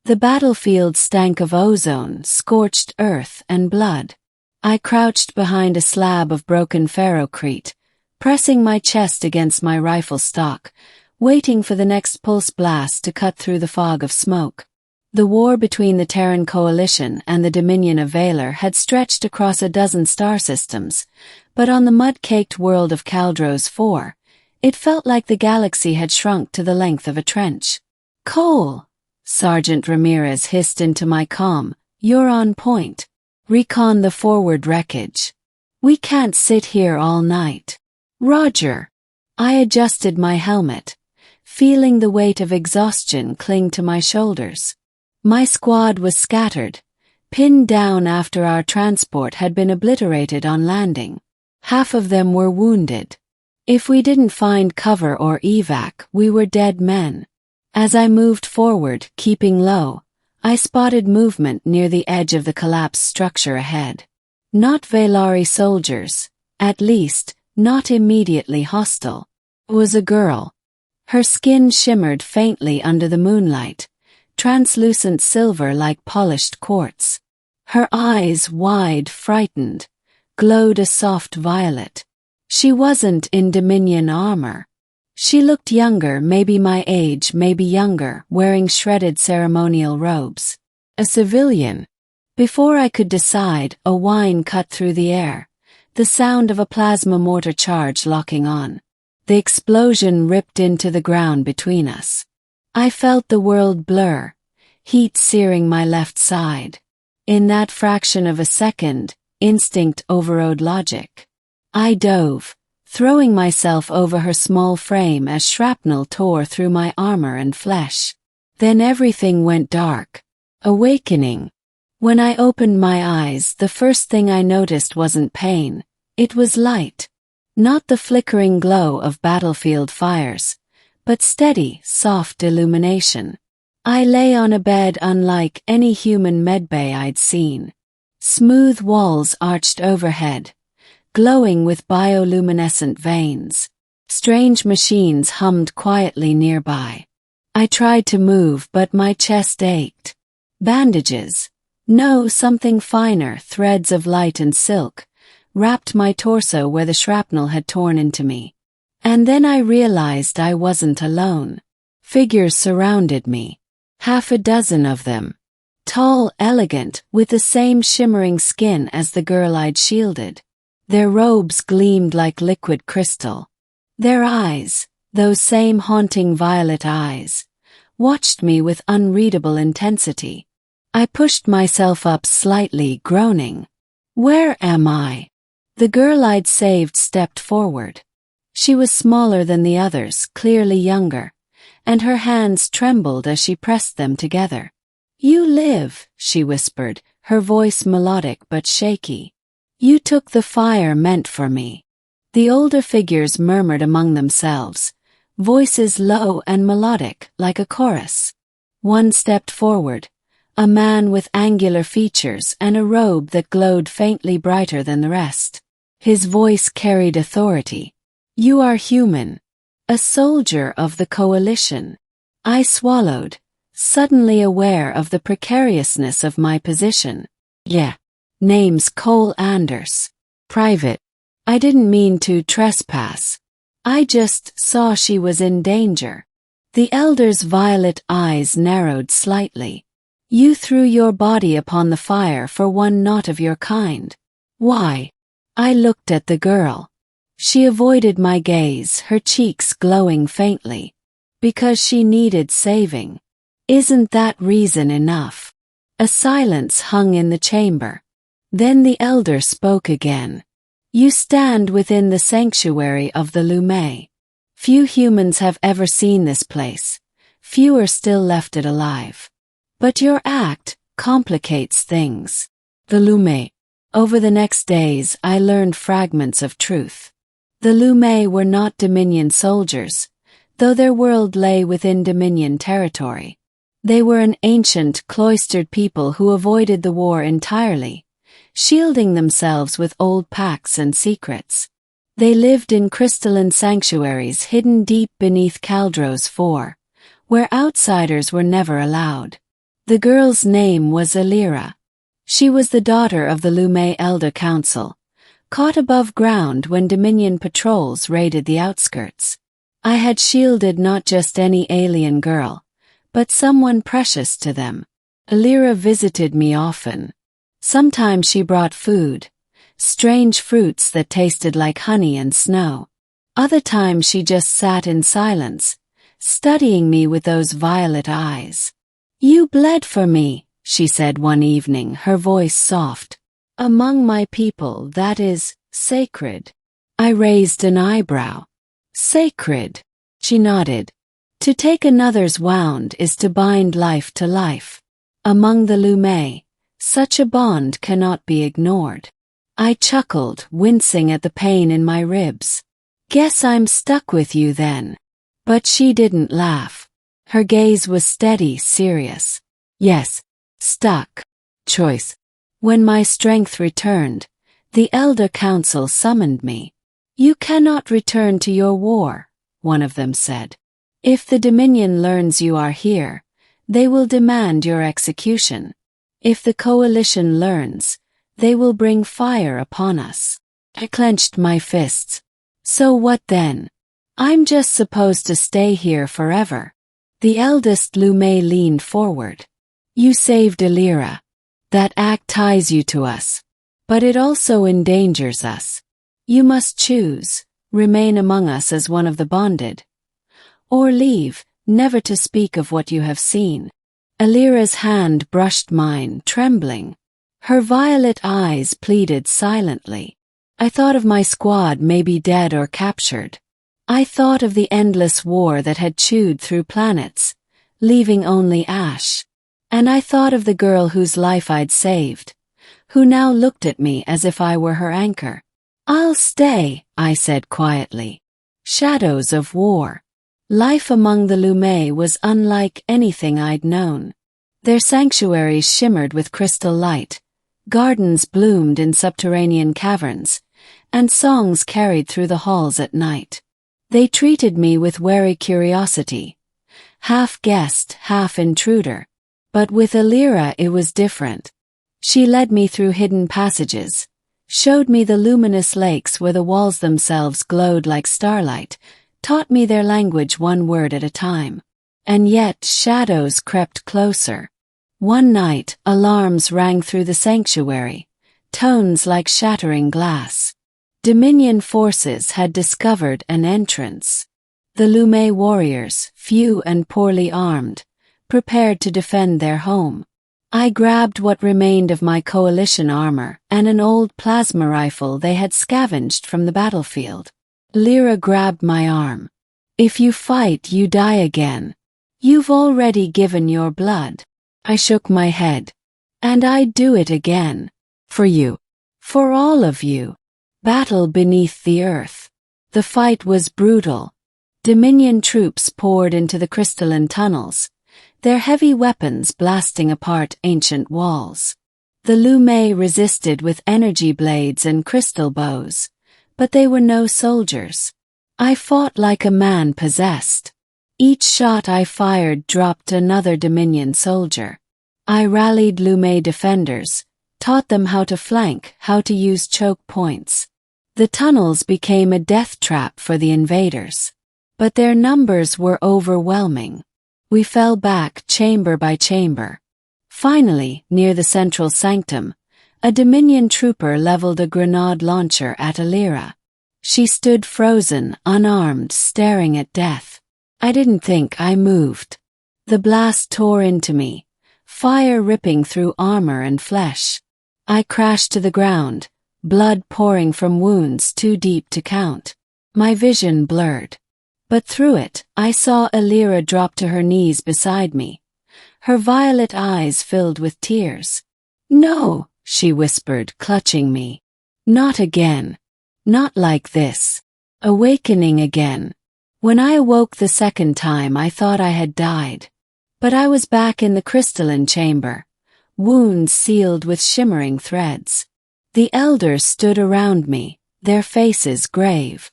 The battlefield stank of ozone, scorched earth, and blood. I crouched behind a slab of broken ferrocrete, pressing my chest against my rifle stock, waiting for the next pulse blast to cut through the fog of smoke. The war between the Terran Coalition and the Dominion of Valor had stretched across a dozen star systems, but on the mud-caked world of Caldros 4, it felt like the galaxy had shrunk to the length of a trench. "Cole," Sergeant Ramirez hissed into my comm, "you're on point. Recon the forward wreckage. We can't sit here all night." "Roger." I adjusted my helmet, feeling the weight of exhaustion cling to my shoulders. My squad was scattered, pinned down after our transport had been obliterated on landing. Half of them were wounded. If we didn't find cover or evac, we were dead men. As I moved forward, keeping low, I spotted movement near the edge of the collapsed structure ahead. Not Valari soldiers, at least, not immediately hostile. It was a girl. Her skin shimmered faintly under the moonlight, translucent silver like polished quartz. Her eyes, wide, frightened, glowed a soft violet. She wasn't in Dominion armor. She looked younger, maybe my age, maybe younger, wearing shredded ceremonial robes. A civilian. Before I could decide, a whine cut through the air, the sound of a plasma mortar charge locking on. The explosion ripped into the ground between us. I felt the world blur, heat searing my left side. In that fraction of a second, instinct overrode logic. I dove, throwing myself over her small frame as shrapnel tore through my armor and flesh. Then everything went dark. Awakening. When I opened my eyes, the first thing I noticed wasn't pain, it was light. Not the flickering glow of battlefield fires, but steady, soft illumination. I lay on a bed unlike any human medbay I'd seen. Smooth walls arched overhead, glowing with bioluminescent veins. Strange machines hummed quietly nearby. I tried to move, but my chest ached. Bandages. No, something finer, threads of light and silk, wrapped my torso where the shrapnel had torn into me. And then I realized I wasn't alone. Figures surrounded me. Half a dozen of them. Tall, elegant, with the same shimmering skin as the girl I'd shielded. Their robes gleamed like liquid crystal. Their eyes, those same haunting violet eyes, watched me with unreadable intensity. I pushed myself up slightly, groaning. "Where am I?" The girl I'd saved stepped forward. She was smaller than the others, clearly younger, and her hands trembled as she pressed them together. "You live," she whispered, her voice melodic but shaky. "You took the fire meant for me." The older figures murmured among themselves, voices low and melodic, like a chorus. One stepped forward, a man with angular features and a robe that glowed faintly brighter than the rest. His voice carried authority. "You are human. A soldier of the Coalition." I swallowed, suddenly aware of the precariousness of my position. "Yeah. Name's Cole Anders. Private." I didn't mean to trespass. I just saw she was in danger. The elder's violet eyes narrowed slightly. "You threw your body upon the fire for one not of your kind. Why?" I looked at the girl. She avoided my gaze, her cheeks glowing faintly. "Because she needed saving." "Isn't that reason enough?" A silence hung in the chamber. Then the elder spoke again. "You stand within the sanctuary of the Lume. Few humans have ever seen this place. Few are still left it alive. But your act complicates things." The Lume. Over the next days, I learned fragments of truth. The Lume were not Dominion soldiers, though their world lay within Dominion territory. They were an ancient, cloistered people who avoided the war entirely, shielding themselves with old pacts and secrets. They lived in crystalline sanctuaries hidden deep beneath Caldros 4, where outsiders were never allowed. The girl's name was Alira. She was the daughter of the Lume Elder Council, caught above ground when Dominion patrols raided the outskirts. I had shielded not just any alien girl, but someone precious to them. Alira visited me often. Sometimes she brought food, strange fruits that tasted like honey and snow. Other times she just sat in silence, studying me with those violet eyes. "You bled for me," she said one evening, her voice soft. "Among my people, that is sacred." I raised an eyebrow. "Sacred?" She nodded. "To take another's wound is to bind life to life. Among the Lume, such a bond cannot be ignored." I chuckled, wincing at the pain in my ribs. "Guess I'm stuck with you then." But she didn't laugh. Her gaze was steady, serious. "Yes, stuck. Choice." When my strength returned, the Elder Council summoned me. "You cannot return to your war," one of them said. "If the Dominion learns you are here, they will demand your execution. If the Coalition learns, they will bring fire upon us." I clenched my fists. "So what then? I'm just supposed to stay here forever." The eldest Lume leaned forward. "You saved Alira. That act ties you to us. But it also endangers us. You must choose, remain among us as one of the bonded, or leave, never to speak of what you have seen." Alira's hand brushed mine, trembling. Her violet eyes pleaded silently. I thought of my squad maybe dead or captured. I thought of the endless war that had chewed through planets, leaving only ash. And I thought of the girl whose life I'd saved, who now looked at me as if I were her anchor. "I'll stay," I said quietly. Shadows of war. Life among the Lume was unlike anything I'd known. Their sanctuaries shimmered with crystal light, gardens bloomed in subterranean caverns, and songs carried through the halls at night. They treated me with wary curiosity, half guest, half intruder. But with Alira it was different. She led me through hidden passages, showed me the luminous lakes where the walls themselves glowed like starlight, taught me their language one word at a time. And yet shadows crept closer. One night, alarms rang through the sanctuary, tones like shattering glass. Dominion forces had discovered an entrance. The Lume warriors, few and poorly armed, prepared to defend their home. I grabbed what remained of my coalition armor and an old plasma rifle they had scavenged from the battlefield. Lyra grabbed my arm. "If you fight, you die again. You've already given your blood." I shook my head. "And I'd do it again. For you. For all of you." Battle beneath the earth. The fight was brutal. Dominion troops poured into the crystalline tunnels, their heavy weapons blasting apart ancient walls. The Lume resisted with energy blades and crystal bows, but they were no soldiers. I fought like a man possessed. Each shot I fired dropped another Dominion soldier. I rallied Lume defenders, taught them how to flank, how to use choke points. The tunnels became a death trap for the invaders. But their numbers were overwhelming. We fell back chamber by chamber. Finally, near the central sanctum, a Dominion trooper leveled a grenade launcher at Alira. She stood frozen, unarmed, staring at death. I didn't think. I moved. The blast tore into me, fire ripping through armor and flesh. I crashed to the ground, blood pouring from wounds too deep to count. My vision blurred. But through it, I saw Alira drop to her knees beside me, her violet eyes filled with tears. "No," she whispered, clutching me. "Not again. Not like this. Awakening again." When I awoke the second time, I thought I had died. But I was back in the crystalline chamber, wounds sealed with shimmering threads. The elders stood around me, their faces grave.